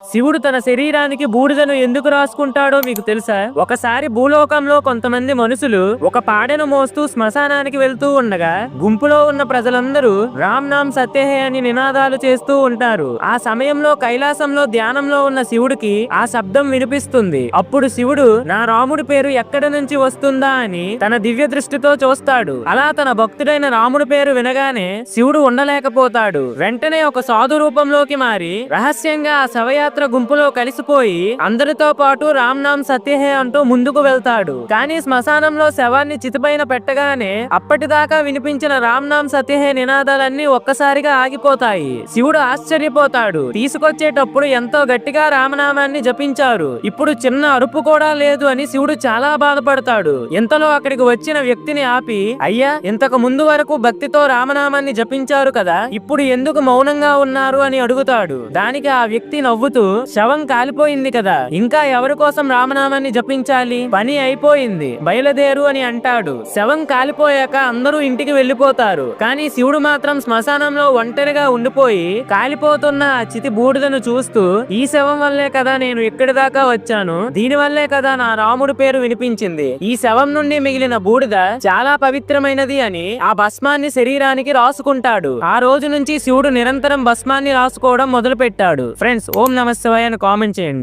శివుడు తన శరీరానికి బూడిదను ఎందుకు రాసుకుంటాడో మీకు తెలుసా? ఒకసారి భూలోకంలో కొంతమంది మనుషులు ఒక పాడెను మోస్తూ శ్మశానానికి వెళ్తూ ఉండగా గుంపులో ఉన్న ప్రజలందరూ రామ్ నామ్ సత్య హే అని నినాదాలు చేస్తూ ఉంటారు. ఆ సమయంలో కైలాసంలో ధ్యానంలో ఉన్న శివుడికి ఆ శబ్దం వినిపిస్తుంది. అప్పుడు శివుడు నా రాముడి పేరు ఎక్కడి నుంచి వస్తుందా అని తన దివ్య దృష్టితో చూస్తాడు. అలా తన భక్తుడైన రాముడి పేరు వినగానే శివుడు ఉండలేకపోతాడు. వెంటనే ఒక సాధు రూపంలోకి మారి రహస్యంగా ఆ శవయాత్ర గుంపులో కలిసిపోయి అందరితో పాటు రామ్ నామ్ సత్య హే అంటూ ముందుకు వెళ్తాడు. కానీ శ్మశానంలో శవాన్ని చితిపైన పెట్టగానే అప్పటిదాకా వినిపించిన రామ్ నామ్ సత్య హే నినాదాలన్నీ ఒక్కసారిగా ఆగిపోతాయి. శివుడు ఆశ్చర్యపోతాడు. తీసుకొచ్చేటప్పుడు ఎంతో గట్టిగా రామనామాన్ని జపించారు, ఇప్పుడు చిన్న అరుపు కూడా లేదు అని శివుడు చాలా బాధపడతాడు. ఇంతలో అక్కడికి వచ్చిన వ్యక్తిని ఆపి, అయ్యా, ఇంతకు ముందు వరకు భక్తితో రామనామాన్ని జపించారు కదా, ఇప్పుడు ఎందుకు మౌనంగా ఉన్నారు అని అడుగుతాడు. దానికి ఆ వ్యక్తి నవ్వుతూ, శవం కాలిపోయింది కదా, ఇంకా ఎవరి కోసం రామనామాన్ని జపించాలి, పని అయిపోయింది, బయలుదేరు అని అంటాడు. శవం కాలిపోయాక అందరూ ఇంటికి వెళ్లిపోతారు. కానీ శివుడు మాత్రం శ్మశానంలో ఒంటరిగా ఉండిపోయి కాలిపోతున్న ఆ చితి బూడిదను చూస్తూ, ఈ శవం వల్లే కదా నేను ఇక్కడి దాకా వచ్చాను, దీని వల్లే కదా నా రాముడి పేరు వినిపించింది, ఈ శవం నుండి మిగిలిన బూడిద చాలా పవిత్రమైనది అని ఆ భస్మాన్ని శరీరానికి రాసుకుంటాడు. ఆ రోజు నుంచి శివుడు నిరంతరం భస్మాన్ని రాసుకోవడం మొదలు పెట్టాడు. ఫ్రెండ్స్, ఓం నమః శివాయ అని కామెంట్ చేయండి.